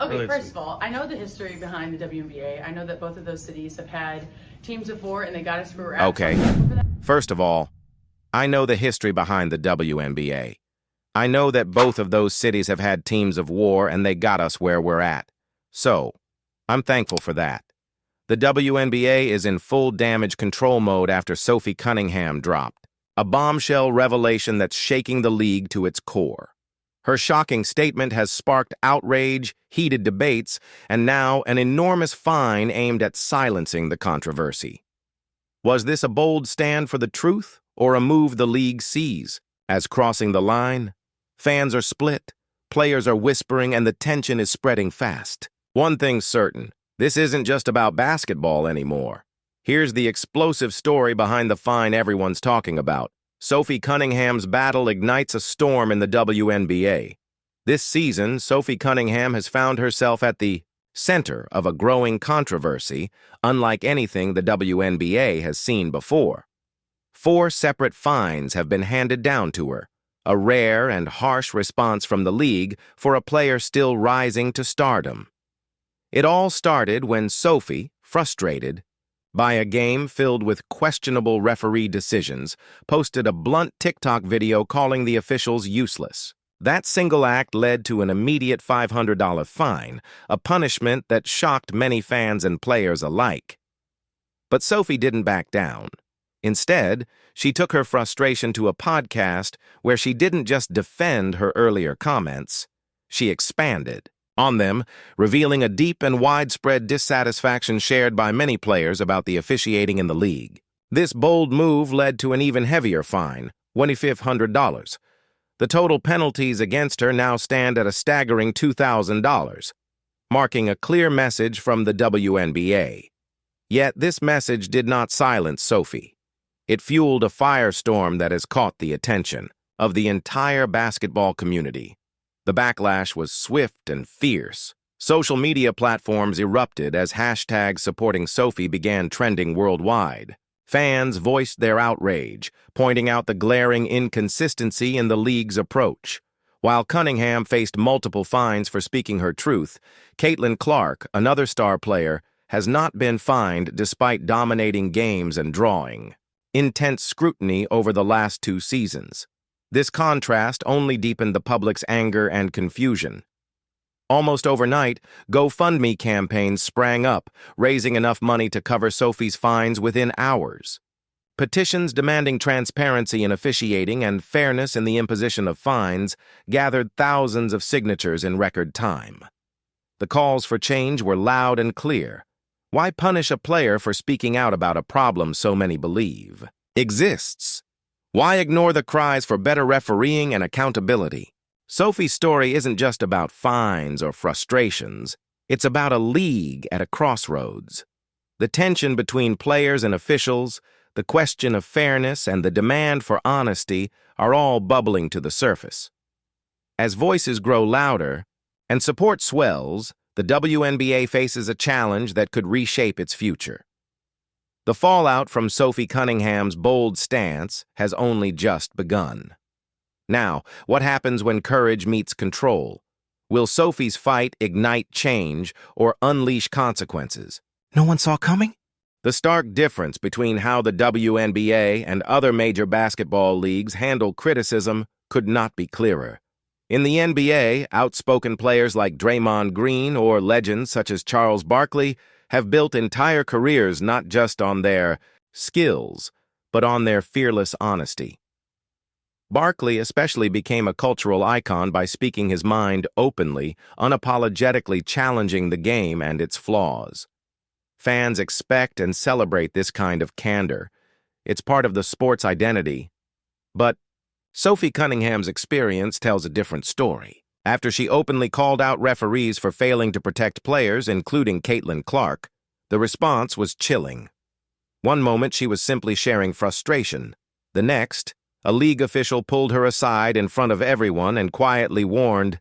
Okay, first of all, I know the history behind the WNBA. I know that both of those cities have had teams before, and they got us where we're at. Okay. First of all, I know the history behind the WNBA. I know that both of those cities have had teams of war, and they got us where we're at. So, I'm thankful for that. The WNBA is in full damage control mode after Sophie Cunningham dropped, a bombshell revelation that's shaking the league to its core. Her shocking statement has sparked outrage, heated debates, and now an enormous fine aimed at silencing the controversy. Was this a bold stand for the truth, or a move the league sees as crossing the line? Fans are split, players are whispering, and the tension is spreading fast. One thing's certain, this isn't just about basketball anymore. Here's the explosive story behind the fine everyone's talking about. Sophie Cunningham's battle ignites a storm in the WNBA. This season, Sophie Cunningham has found herself at the center of a growing controversy, unlike anything the WNBA has seen before. 4 separate fines have been handed down to her, a rare and harsh response from the league for a player still rising to stardom. It all started when Sophie, frustrated by a game filled with questionable referee decisions, posted a blunt TikTok video calling the officials useless. That single act led to an immediate $500 fine, a punishment that shocked many fans and players alike. But Sophie didn't back down. Instead, she took her frustration to a podcast where she didn't just defend her earlier comments, she expanded on them, revealing a deep and widespread dissatisfaction shared by many players about the officiating in the league. This bold move led to an even heavier fine, $2,500. The total penalties against her now stand at a staggering $2,000, marking a clear message from the WNBA. Yet this message did not silence Sophie. It fueled a firestorm that has caught the attention of the entire basketball community. The backlash was swift and fierce. Social media platforms erupted as hashtags supporting Sophie began trending worldwide. Fans voiced their outrage, pointing out the glaring inconsistency in the league's approach. While Cunningham faced multiple fines for speaking her truth, Caitlin Clark, another star player, has not been fined despite dominating games and drawing intense scrutiny over the last 2 seasons. This contrast only deepened the public's anger and confusion. Almost overnight, GoFundMe campaigns sprang up, raising enough money to cover Sophie's fines within hours. Petitions demanding transparency in officiating and fairness in the imposition of fines gathered thousands of signatures in record time. The calls for change were loud and clear. Why punish a player for speaking out about a problem so many believe exists? Why ignore the cries for better refereeing and accountability? Sophie's story isn't just about fines or frustrations. It's about a league at a crossroads. The tension between players and officials, the question of fairness, and the demand for honesty are all bubbling to the surface. As voices grow louder and support swells, the WNBA faces a challenge that could reshape its future. The fallout from Sophie Cunningham's bold stance has only just begun. Now, what happens when courage meets control? Will Sophie's fight ignite change or unleash consequences no one saw coming? The stark difference between how the WNBA and other major basketball leagues handle criticism could not be clearer. In the NBA, outspoken players like Draymond Green or legends such as Charles Barkley have built entire careers not just on their skills, but on their fearless honesty. Barkley especially became a cultural icon by speaking his mind openly, unapologetically challenging the game and its flaws. Fans expect and celebrate this kind of candor. It's part of the sport's identity. But Sophie Cunningham's experience tells a different story. After she openly called out referees for failing to protect players, including Caitlin Clark, the response was chilling. One moment she was simply sharing frustration. The next, a league official pulled her aside in front of everyone and quietly warned,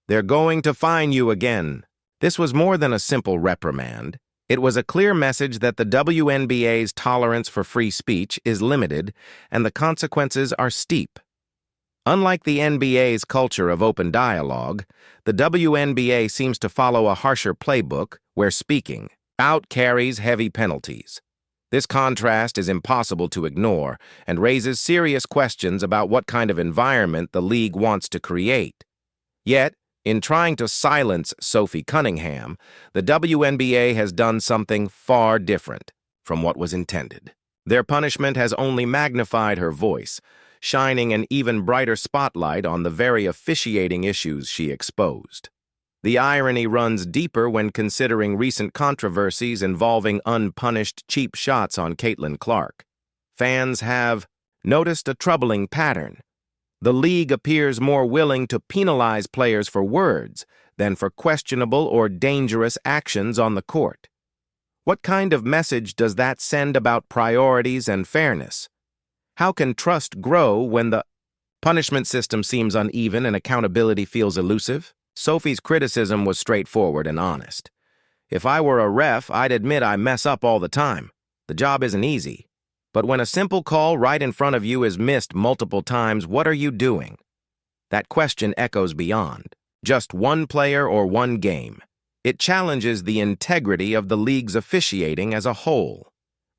"They're going to fine you again." This was more than a simple reprimand. It was a clear message that the WNBA's tolerance for free speech is limited and the consequences are steep. Unlike the NBA's culture of open dialogue, the WNBA seems to follow a harsher playbook where speaking out carries heavy penalties. This contrast is impossible to ignore and raises serious questions about what kind of environment the league wants to create. Yet, in trying to silence Sophie Cunningham, the WNBA has done something far different from what was intended. Their punishment has only magnified her voice, shining an even brighter spotlight on the very officiating issues she exposed. The irony runs deeper when considering recent controversies involving unpunished cheap shots on Caitlin Clark. Fans have noticed a troubling pattern. The league appears more willing to penalize players for words than for questionable or dangerous actions on the court. What kind of message does that send about priorities and fairness? How can trust grow when the punishment system seems uneven and accountability feels elusive? Sophie's criticism was straightforward and honest. If I were a ref, I'd admit I mess up all the time. The job isn't easy. But when a simple call right in front of you is missed multiple times, what are you doing? That question echoes beyond just one player or one game. It challenges the integrity of the league's officiating as a whole.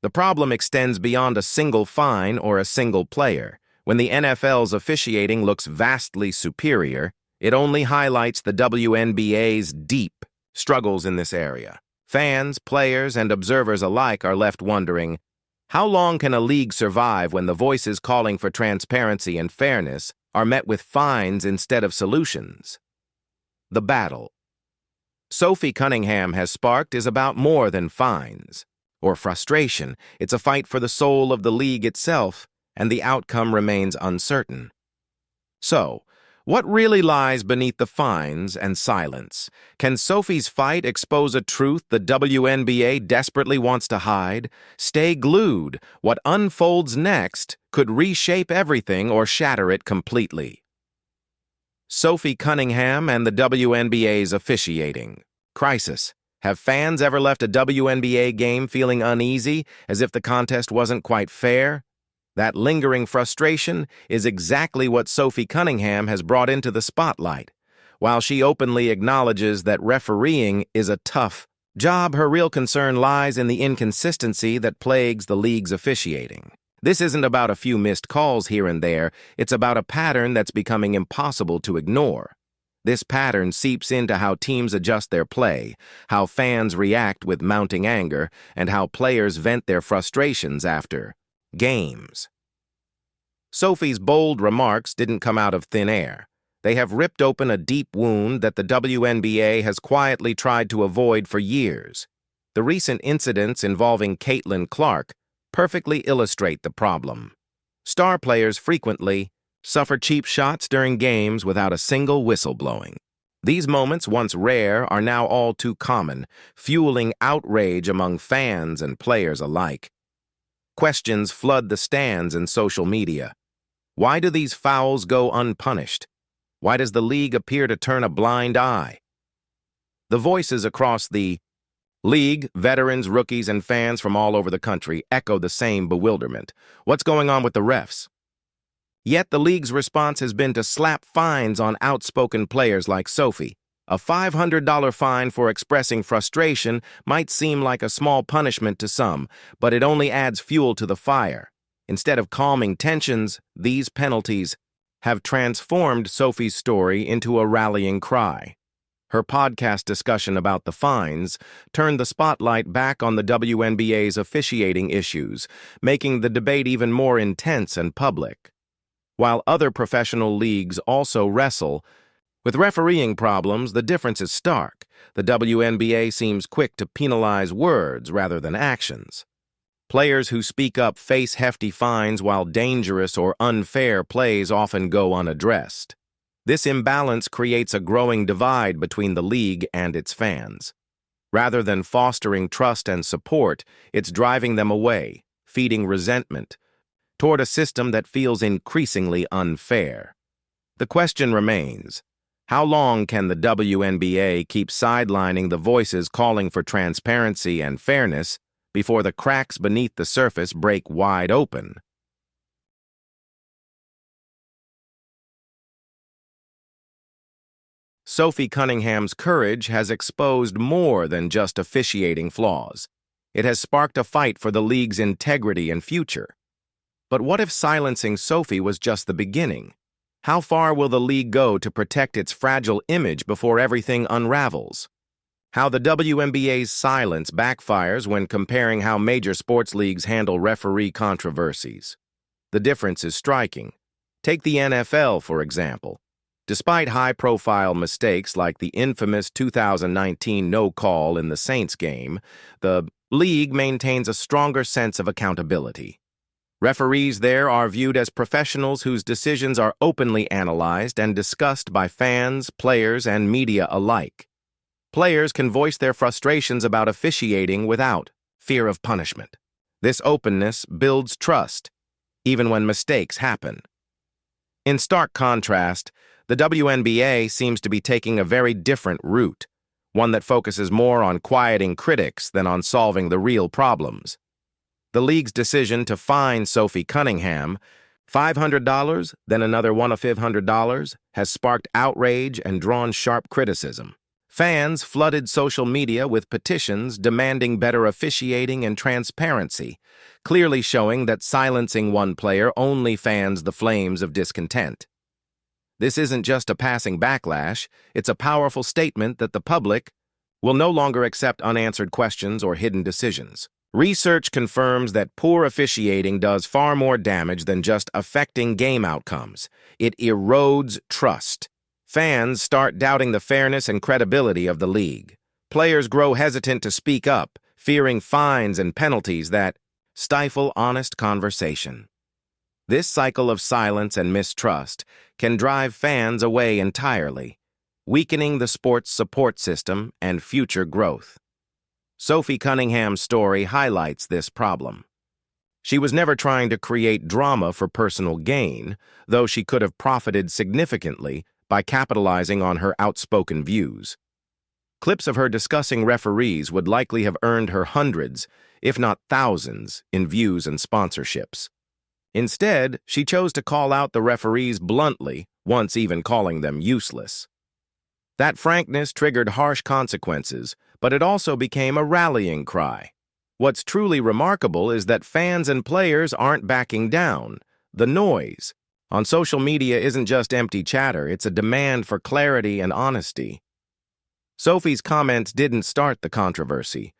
The problem extends beyond a single fine or a single player. When the NFL's officiating looks vastly superior, it only highlights the WNBA's deep struggles in this area. Fans, players, and observers alike are left wondering, how long can a league survive when the voices calling for transparency and fairness are met with fines instead of solutions? The battle Sophie Cunningham has sparked is about more than fines or frustration. It's a fight for the soul of the league itself, and the outcome remains uncertain. So, what really lies beneath the fines and silence? Can Sophie's fight expose a truth the WNBA desperately wants to hide? Stay glued. What unfolds next could reshape everything or shatter it completely. Sophie Cunningham and the WNBA's officiating crisis. Have fans ever left a WNBA game feeling uneasy, as if the contest wasn't quite fair? That lingering frustration is exactly what Sophie Cunningham has brought into the spotlight. While she openly acknowledges that refereeing is a tough job, her real concern lies in the inconsistency that plagues the league's officiating. This isn't about a few missed calls here and there, it's about a pattern that's becoming impossible to ignore. This pattern seeps into how teams adjust their play, how fans react with mounting anger, and how players vent their frustrations after games. Sophie's bold remarks didn't come out of thin air. They have ripped open a deep wound that the WNBA has quietly tried to avoid for years. The recent incidents involving Caitlin Clark perfectly illustrate the problem. Star players frequently suffer cheap shots during games without a single whistle blowing. These moments, once rare, are now all too common, fueling outrage among fans and players alike. Questions flood the stands and social media. Why do these fouls go unpunished? Why does the league appear to turn a blind eye? The voices across the league, veterans, rookies, and fans from all over the country echo the same bewilderment. What's going on with the refs? Yet the league's response has been to slap fines on outspoken players like Sophie. A $500 fine for expressing frustration might seem like a small punishment to some, but it only adds fuel to the fire. Instead of calming tensions, these penalties have transformed Sophie's story into a rallying cry. Her podcast discussion about the fines turned the spotlight back on the WNBA's officiating issues, making the debate even more intense and public. While other professional leagues also wrestle with refereeing problems, the difference is stark. The WNBA seems quick to penalize words rather than actions. Players who speak up face hefty fines, while dangerous or unfair plays often go unaddressed. This imbalance creates a growing divide between the league and its fans. Rather than fostering trust and support, it's driving them away, feeding resentment toward a system that feels increasingly unfair. The question remains, how long can the WNBA keep sidelining the voices calling for transparency and fairness before the cracks beneath the surface break wide open? Sophie Cunningham's courage has exposed more than just officiating flaws. It has sparked a fight for the league's integrity and future. But what if silencing Sophie was just the beginning? How far will the league go to protect its fragile image before everything unravels? How the WNBA's silence backfires when comparing how major sports leagues handle referee controversies. The difference is striking. Take the NFL, for example. Despite high-profile mistakes like the infamous 2019 no call in the Saints game, the league maintains a stronger sense of accountability. Referees there are viewed as professionals whose decisions are openly analyzed and discussed by fans, players, and media alike. Players can voice their frustrations about officiating without fear of punishment. This openness builds trust, even when mistakes happen. In stark contrast, the WNBA seems to be taking a very different route, one that focuses more on quieting critics than on solving the real problems. The league's decision to fine Sophie Cunningham $500, then another one of $500, has sparked outrage and drawn sharp criticism. Fans flooded social media with petitions demanding better officiating and transparency, clearly showing that silencing one player only fans the flames of discontent. This isn't just a passing backlash, it's a powerful statement that the public will no longer accept unanswered questions or hidden decisions. Research confirms that poor officiating does far more damage than just affecting game outcomes. It erodes trust. Fans start doubting the fairness and credibility of the league. Players grow hesitant to speak up, fearing fines and penalties that stifle honest conversation. This cycle of silence and mistrust can drive fans away entirely, weakening the sport's support system and future growth. Sophie Cunningham's story highlights this problem. She was never trying to create drama for personal gain, though she could have profited significantly by capitalizing on her outspoken views. Clips of her discussing referees would likely have earned her hundreds, if not thousands, in views and sponsorships. Instead, she chose to call out the referees bluntly, once even calling them useless. That frankness triggered harsh consequences, but it also became a rallying cry. What's truly remarkable is that fans and players aren't backing down. The noise on social media isn't just empty chatter, it's a demand for clarity and honesty. Sophie's comments didn't start the controversy.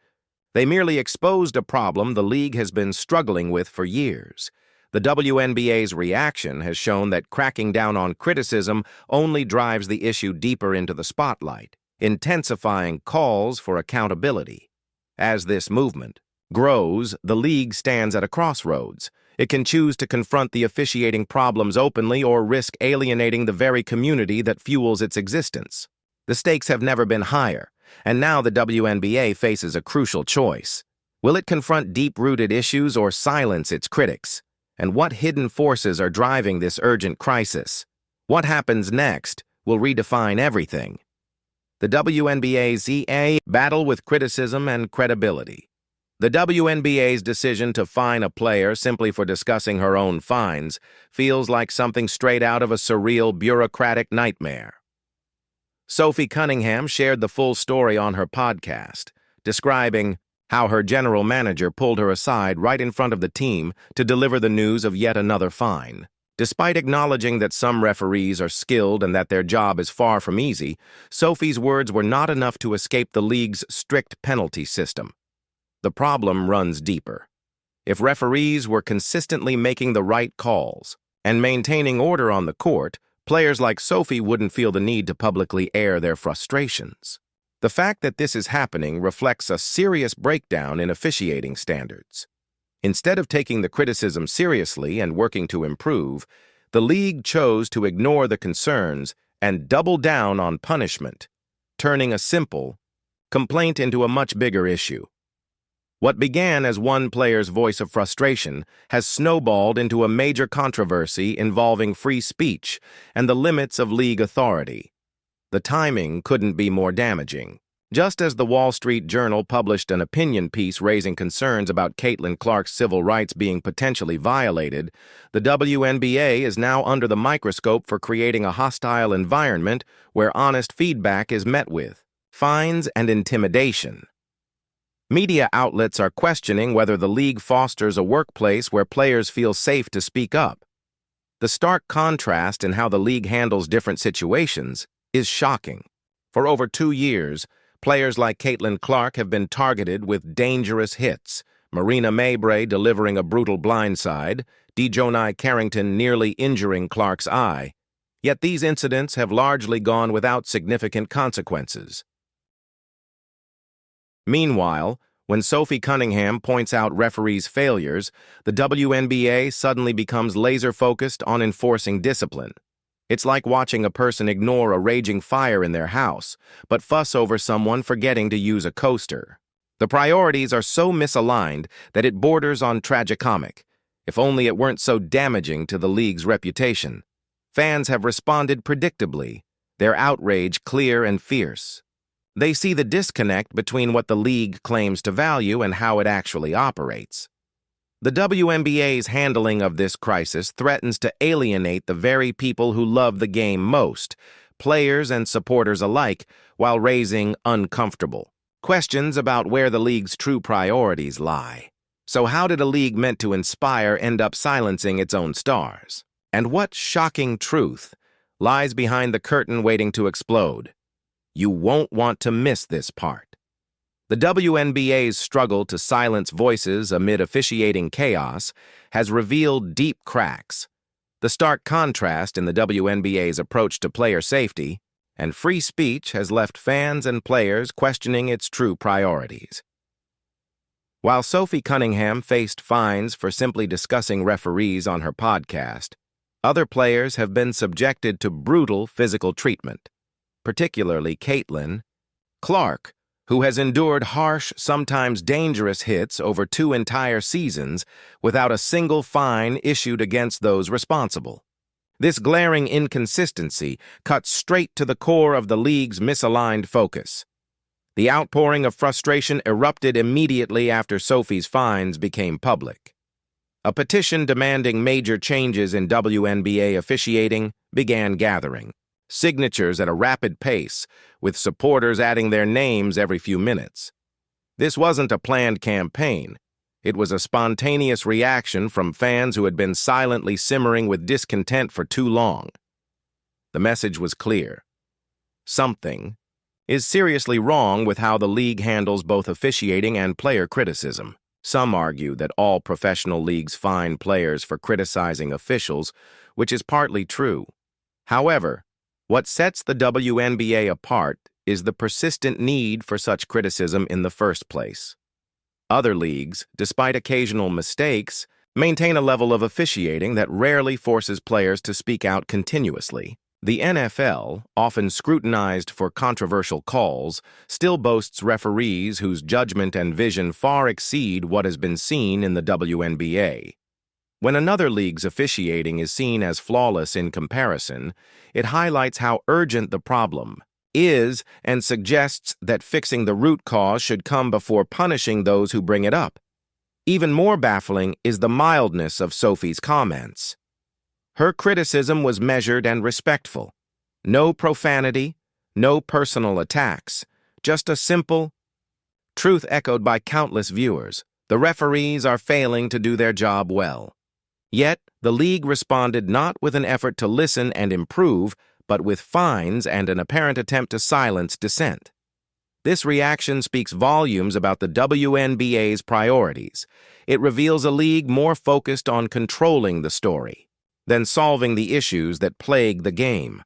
They merely exposed a problem the league has been struggling with for years. The WNBA's reaction has shown that cracking down on criticism only drives the issue deeper into the spotlight, intensifying calls for accountability. As this movement grows, the league stands at a crossroads. It can choose to confront the officiating problems openly or risk alienating the very community that fuels its existence. The stakes have never been higher, and now the WNBA faces a crucial choice. Will it confront deep-rooted issues or silence its critics? And what hidden forces are driving this urgent crisis? What happens next will redefine everything. The WNBA's battle with criticism and credibility. The WNBA's decision to fine a player simply for discussing her own fines feels like something straight out of a surreal bureaucratic nightmare. Sophie Cunningham shared the full story on her podcast, describing how her general manager pulled her aside right in front of the team to deliver the news of yet another fine. Despite acknowledging that some referees are skilled and that their job is far from easy, Sophie's words were not enough to escape the league's strict penalty system. The problem runs deeper. If referees were consistently making the right calls and maintaining order on the court, players like Sophie wouldn't feel the need to publicly air their frustrations. The fact that this is happening reflects a serious breakdown in officiating standards. Instead of taking the criticism seriously and working to improve, the league chose to ignore the concerns and double down on punishment, turning a simple complaint into a much bigger issue. What began as one player's voice of frustration has snowballed into a major controversy involving free speech and the limits of league authority. The timing couldn't be more damaging. Just as the Wall Street Journal published an opinion piece raising concerns about Caitlin Clark's civil rights being potentially violated, the WNBA is now under the microscope for creating a hostile environment where honest feedback is met with fines and intimidation. Media outlets are questioning whether the league fosters a workplace where players feel safe to speak up. The stark contrast in how the league handles different situations is shocking. For over 2 years, players like Caitlin Clark have been targeted with dangerous hits, Marina Mabrey delivering a brutal blindside, Dejounte Carrington nearly injuring Clark's eye. Yet these incidents have largely gone without significant consequences. Meanwhile, when Sophie Cunningham points out referees' failures, the WNBA suddenly becomes laser-focused on enforcing discipline. It's like watching a person ignore a raging fire in their house, but fuss over someone forgetting to use a coaster. The priorities are so misaligned that it borders on tragicomic, if only it weren't so damaging to the league's reputation. Fans have responded predictably, their outrage clear and fierce. They see the disconnect between what the league claims to value and how it actually operates. The WNBA's handling of this crisis threatens to alienate the very people who love the game most, players and supporters alike, while raising uncomfortable questions about where the league's true priorities lie. So how did a league meant to inspire end up silencing its own stars? And what shocking truth lies behind the curtain waiting to explode? You won't want to miss this part. The WNBA's struggle to silence voices amid officiating chaos has revealed deep cracks. The stark contrast in the WNBA's approach to player safety and free speech has left fans and players questioning its true priorities. While Sophie Cunningham faced fines for simply discussing referees on her podcast, other players have been subjected to brutal physical treatment, particularly Caitlin Clark, who has endured harsh, sometimes dangerous hits over 2 entire seasons without a single fine issued against those responsible. This glaring inconsistency cuts straight to the core of the league's misaligned focus. The outpouring of frustration erupted immediately after Sophie's fines became public. A petition demanding major changes in WNBA officiating began gathering, signatures at a rapid pace, with supporters adding their names every few minutes. This wasn't a planned campaign. It was a spontaneous reaction from fans who had been silently simmering with discontent for too long. The message was clear. Something is seriously wrong with how the league handles both officiating and player criticism. Some argue that all professional leagues fine players for criticizing officials, which is partly true. However, what sets the WNBA apart is the persistent need for such criticism in the first place. Other leagues, despite occasional mistakes, maintain a level of officiating that rarely forces players to speak out continuously. The NFL, often scrutinized for controversial calls, still boasts referees whose judgment and vision far exceed what has been seen in the WNBA. When another league's officiating is seen as flawless in comparison, it highlights how urgent the problem is and suggests that fixing the root cause should come before punishing those who bring it up. Even more baffling is the mildness of Sophie's comments. Her criticism was measured and respectful. No profanity, no personal attacks, just a simple truth echoed by countless viewers. The referees are failing to do their job well. Yet, the league responded not with an effort to listen and improve, but with fines and an apparent attempt to silence dissent. This reaction speaks volumes about the WNBA's priorities. It reveals a league more focused on controlling the story than solving the issues that plague the game.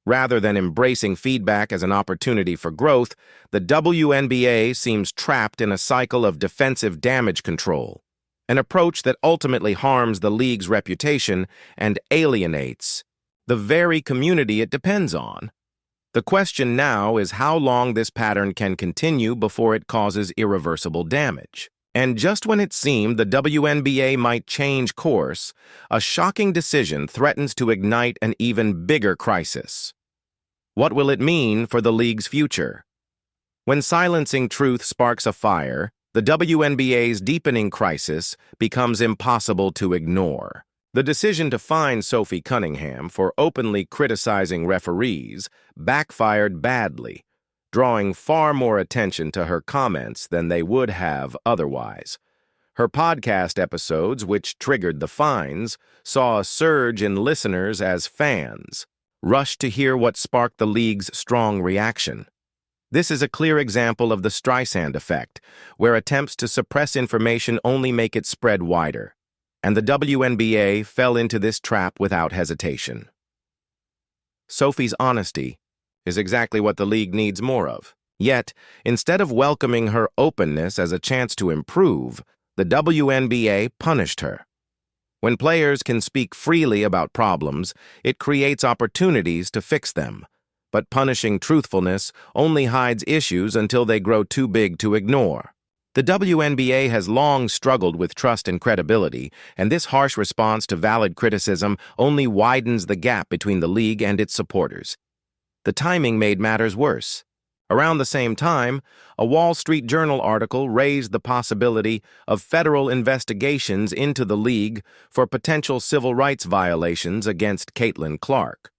Rather than embracing feedback as an opportunity for growth, the WNBA seems trapped in a cycle of defensive damage control, an approach that ultimately harms the league's reputation and alienates the very community it depends on. The question now is how long this pattern can continue before it causes irreversible damage. And just when it seemed the WNBA might change course, a shocking decision threatens to ignite an even bigger crisis. What will it mean for the league's future? When silencing truth sparks a fire, the WNBA's deepening crisis becomes impossible to ignore. The decision to fine Sophie Cunningham for openly criticizing referees backfired badly, drawing far more attention to her comments than they would have otherwise. Her podcast episodes, which triggered the fines, saw a surge in listeners as fans rushed to hear what sparked the league's strong reaction. This is a clear example of the Streisand effect, where attempts to suppress information only make it spread wider, and the WNBA fell into this trap without hesitation. Sophie's honesty is exactly what the league needs more of. Yet, instead of welcoming her openness as a chance to improve, the WNBA punished her. When players can speak freely about problems, it creates opportunities to fix them. But punishing truthfulness only hides issues until they grow too big to ignore. The WNBA has long struggled with trust and credibility, and this harsh response to valid criticism only widens the gap between the league and its supporters. The timing made matters worse. Around the same time, a Wall Street Journal article raised the possibility of federal investigations into the league for potential civil rights violations against Caitlin Clark.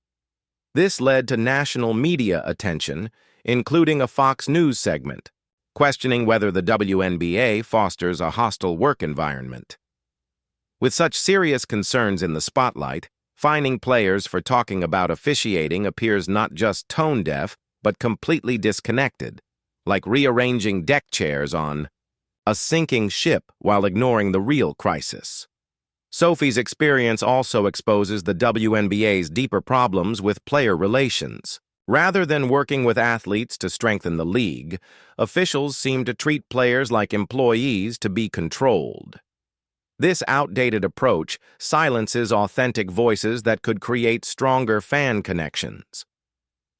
This led to national media attention, including a Fox News segment, questioning whether the WNBA fosters a hostile work environment. With such serious concerns in the spotlight, fining players for talking about officiating appears not just tone-deaf, but completely disconnected, like rearranging deck chairs on a sinking ship while ignoring the real crisis. Sophie's experience also exposes the WNBA's deeper problems with player relations. Rather than working with athletes to strengthen the league, officials seem to treat players like employees to be controlled. This outdated approach silences authentic voices that could create stronger fan connections.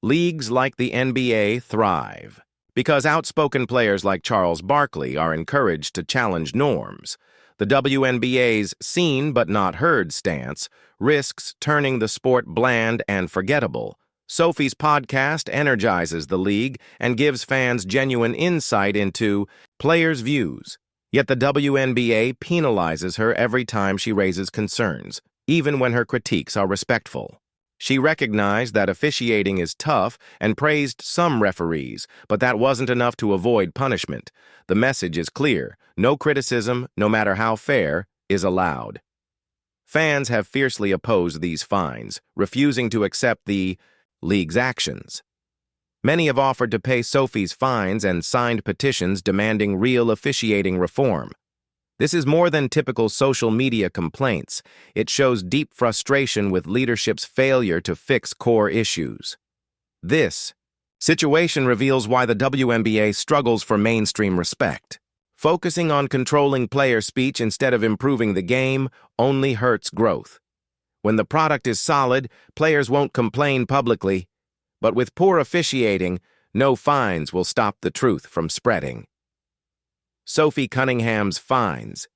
Leagues like the NBA thrive because outspoken players like Charles Barkley are encouraged to challenge norms. The WNBA's seen but not heard stance risks turning the sport bland and forgettable. Sophie's podcast energizes the league and gives fans genuine insight into players' views. Yet the WNBA penalizes her every time she raises concerns, even when her critiques are respectful. She recognized that officiating is tough and praised some referees, but that wasn't enough to avoid punishment. The message is clear: no criticism, no matter how fair, is allowed. Fans have fiercely opposed these fines, refusing to accept the league's actions. Many have offered to pay Sophie's fines and signed petitions demanding real officiating reform. This is more than typical social media complaints. It shows deep frustration with leadership's failure to fix core issues. This situation reveals why the WNBA struggles for mainstream respect. Focusing on controlling player speech instead of improving the game only hurts growth. When the product is solid, players won't complain publicly. But with poor officiating, no fines will stop the truth from spreading. Sophie Cunningham's fines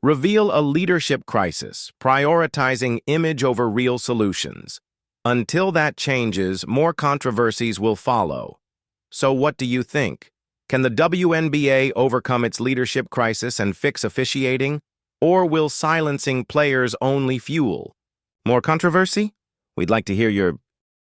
reveal a leadership crisis, prioritizing image over real solutions. Until that changes, more controversies will follow. So what do you think? Can the WNBA overcome its leadership crisis and fix officiating? Or will silencing players only fuel more controversy? We'd like to hear your